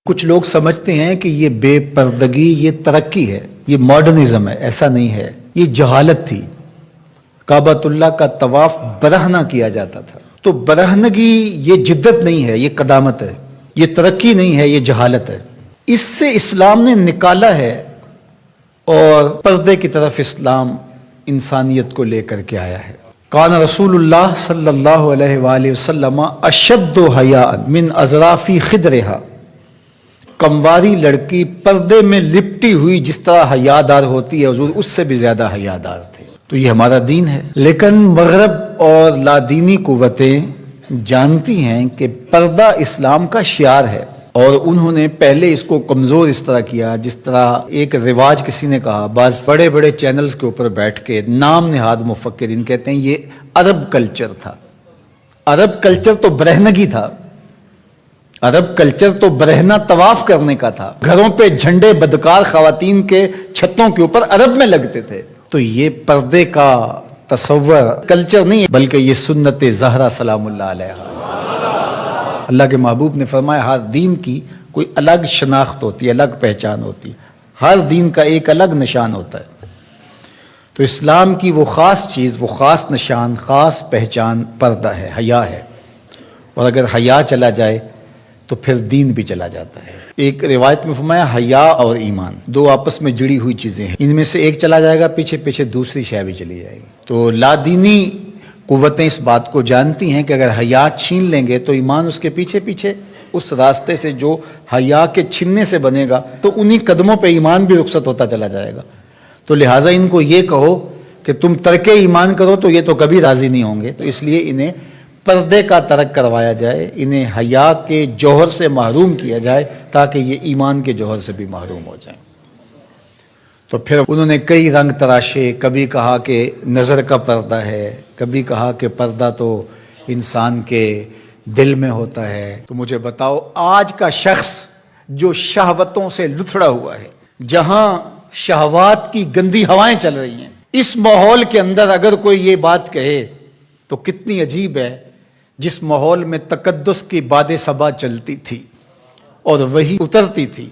کچھ لوگ سمجھتے ہیں کہ یہ بے پردگی یہ ترقی ہے، یہ ماڈرنزم ہے۔ ایسا نہیں ہے، یہ جہالت تھی۔ کعبۃ اللہ کا طواف برہنہ کیا جاتا تھا، تو برہنگی یہ جدت نہیں ہے، یہ قدامت ہے، یہ ترقی نہیں ہے، یہ جہالت ہے۔ اس سے اسلام نے نکالا ہے اور پردے کی طرف اسلام انسانیت کو لے کر کے آیا ہے۔ کان رسول اللہ صلی اللہ علیہ وآلہ وسلم اشد حیاء من اظراف خدرہا، کمواری لڑکی پردے میں لپٹی ہوئی جس طرح حیادار ہوتی ہے، حضور اس سے بھی زیادہ حیادار تھے۔ تو یہ ہمارا دین ہے، لیکن مغرب اور لادینی قوتیں جانتی ہیں کہ پردہ اسلام کا شعار ہے، اور انہوں نے پہلے اس کو کمزور اس طرح کیا جس طرح ایک رواج کسی نے کہا، بعض بڑے بڑے چینلز کے اوپر بیٹھ کے نام نہاد مفکرین کہتے ہیں یہ عرب کلچر تھا۔ عرب کلچر تو برہنگی تھا، عرب کلچر تو برہنہ طواف کرنے کا تھا، گھروں پہ جھنڈے بدکار خواتین کے چھتوں کے اوپر عرب میں لگتے تھے۔ تو یہ پردے کا تصور کلچر نہیں ہے، بلکہ یہ سنت زہرا سلام اللہ علیہا۔ اللہ کے محبوب نے فرمایا ہر دین کی کوئی الگ شناخت ہوتی ہے، الگ پہچان ہوتی ہے، ہر دین کا ایک الگ نشان ہوتا ہے۔ تو اسلام کی وہ خاص چیز، وہ خاص نشان، خاص پہچان پردہ ہے، حیا ہے، اور اگر حیا چلا جائے تو پھر دین بھی چلا جاتا ہے۔ ایک روایت میں فرمایا حیا اور ایمان دو آپس میں جڑی ہوئی چیزیں ہیں، ان میں سے ایک چلا جائے گا پیچھے پیچھے دوسری شے بھی چلی جائے گی۔ تو لادینی قوتیں اس بات کو جانتی ہیں کہ اگر حیا چھین لیں گے تو ایمان اس کے پیچھے پیچھے اس راستے سے جو حیا کے چھننے سے بنے گا، تو انہی قدموں پہ ایمان بھی رخصت ہوتا چلا جائے گا۔ تو لہٰذا ان کو یہ کہو کہ تم ترک ایمان کرو تو یہ تو کبھی راضی نہیں ہوں گے، تو اس لیے انہیں پردے کا ترک کروایا جائے، انہیں حیا کے جوہر سے محروم کیا جائے تاکہ یہ ایمان کے جوہر سے بھی محروم ہو جائیں۔ تو پھر انہوں نے کئی رنگ تراشے، کبھی کہا کہ نظر کا پردہ ہے، کبھی کہا کہ پردہ تو انسان کے دل میں ہوتا ہے۔ تو مجھے بتاؤ آج کا شخص جو شہوتوں سے لتھڑا ہوا ہے، جہاں شہوات کی گندی ہوائیں چل رہی ہیں، اس ماحول کے اندر اگر کوئی یہ بات کہے تو کتنی عجیب ہے، جس ماحول میں تقدس کی باد صبا چلتی تھی اور وحی اترتی تھی،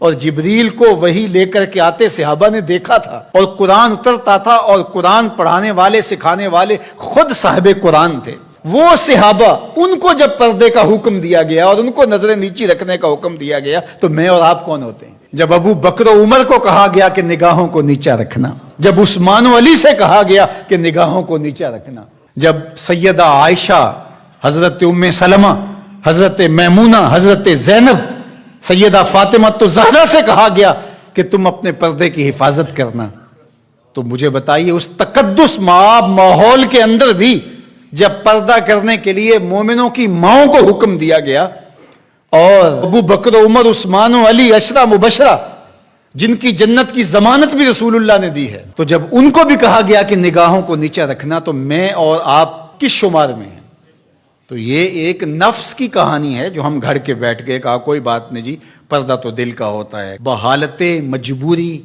اور جبریل کو وحی لے کر کے آتے صحابہ نے دیکھا تھا، اور قرآن اترتا تھا، اور قرآن پڑھانے والے سکھانے والے خود صاحب قرآن تھے، وہ صحابہ، ان کو جب پردے کا حکم دیا گیا اور ان کو نظریں نیچی رکھنے کا حکم دیا گیا تو میں اور آپ کون ہوتے ہیں؟ جب ابو بکر و عمر کو کہا گیا کہ نگاہوں کو نیچا رکھنا، جب عثمان و علی سے کہا گیا کہ نگاہوں کو نیچا رکھنا، جب سیدہ عائشہ، حضرت ام سلمہ، حضرت میمونہ، حضرت زینب، سیدہ فاطمہ تو زہرا سے کہا گیا کہ تم اپنے پردے کی حفاظت کرنا، تو مجھے بتائیے اس تقدس مآب ماحول کے اندر بھی جب پردہ کرنے کے لیے مومنوں کی ماؤں کو حکم دیا گیا، اور ابو بکر و عمر، عثمان و علی، عشرہ مبشرہ جن کی جنت کی ضمانت بھی رسول اللہ نے دی ہے، تو جب ان کو بھی کہا گیا کہ نگاہوں کو نیچا رکھنا، تو میں اور آپ کس شمار میں ہیں؟ تو یہ ایک نفس کی کہانی ہے جو ہم گھڑ کے بیٹھ گئے، کہا کوئی بات نہیں جی، پردہ تو دل کا ہوتا ہے۔ بحالت مجبوری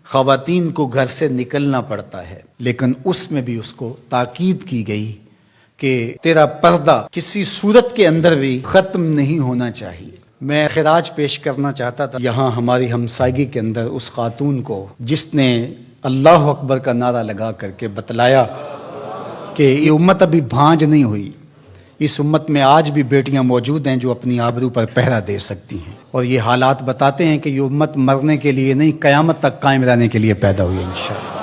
خواتین کو گھر سے نکلنا پڑتا ہے، لیکن اس میں بھی اس کو تاکید کی گئی کہ تیرا پردہ کسی صورت کے اندر بھی ختم نہیں ہونا چاہیے۔ میں خراج پیش کرنا چاہتا تھا یہاں ہماری ہمسائیگی کے اندر اس خاتون کو جس نے اللہ اکبر کا نعرہ لگا کر کے بتلایا کہ یہ امت ابھی بھانج نہیں ہوئی، اس امت میں آج بھی بیٹیاں موجود ہیں جو اپنی آبرو پر پہرا دے سکتی ہیں، اور یہ حالات بتاتے ہیں کہ یہ امت مرنے کے لیے نہیں، قیامت تک قائم رہنے کے لیے پیدا ہوئی ہے انشاءاللہ۔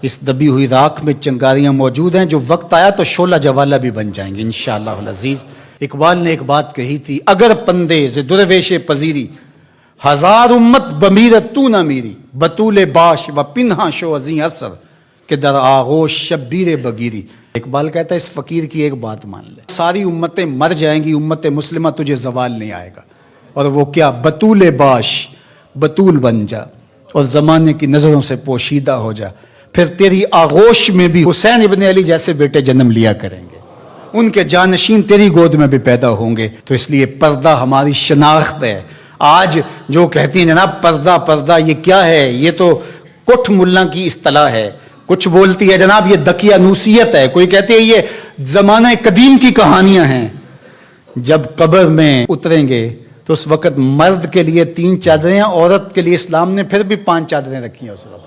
اس دبی ہوئی راکھ میں چنگاریاں موجود ہیں، جو وقت آیا تو شعلہ جوالہ بھی بن جائیں گے انشاءاللہ العزیز۔ اقبال نے ایک بات کہی تھی، اگر پندے ز درویش پذیری، ہزار امت بمیرت تو نہ میری، بطول باش و پنہا شو ازیں اثر کہ در آغوش شبیر بگیری۔ اقبال کہتا ہے اس فقیر کی ایک بات مان لے، ساری امتیں مر جائیں گی، امت مسلمہ تجھے زوال نہیں آئے گا، اور وہ کیا؟ بطول باش، بطول بن جا اور زمانے کی نظروں سے پوشیدہ ہو جا، پھر تیری آغوش میں بھی حسین ابن علی جیسے بیٹے جنم لیا کریں گے، ان کے جانشین تیری گود میں بھی پیدا ہوں گے۔ تو اس لیے پردہ ہماری شناخت ہے۔ آج جو کہتی ہیں جناب پردہ پردہ، یہ کیا ہے؟ یہ تو کٹھ ملا کی اصطلاح ہے، کچھ بولتی ہے جناب یہ دقیانوسیت ہے، کوئی کہتی ہے یہ زمانہ قدیم کی کہانیاں ہیں۔ جب قبر میں اتریں گے تو اس وقت مرد کے لیے 3 چادریں، عورت کے لیے اسلام نے پھر بھی 5 چادریں رکھی ہیں اس وقت.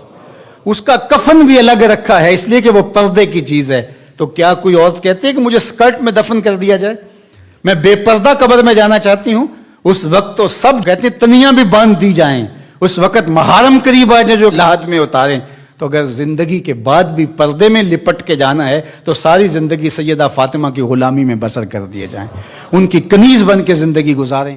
اس کا کفن بھی الگ رکھا ہے اس لیے کہ وہ پردے کی چیز ہے. تو کیا کوئی عورت کہتی ہے کہ مجھے اسکرٹ میں دفن کر دیا جائے، میں بے پردہ قبر میں جانا چاہتی ہوں؟ اس وقت تو سب کہتے ہیں تنیاں بھی باندھ دی جائیں، اس وقت محارم قریب آ جائیں جو لحاظ میں اتاریں. تو اگر زندگی کے بعد بھی پردے میں لپٹ کے جانا ہے تو ساری زندگی سیدہ فاطمہ کی غلامی میں بسر کر دیے جائیں، ان کی کنیز بن کے زندگی گزاریں.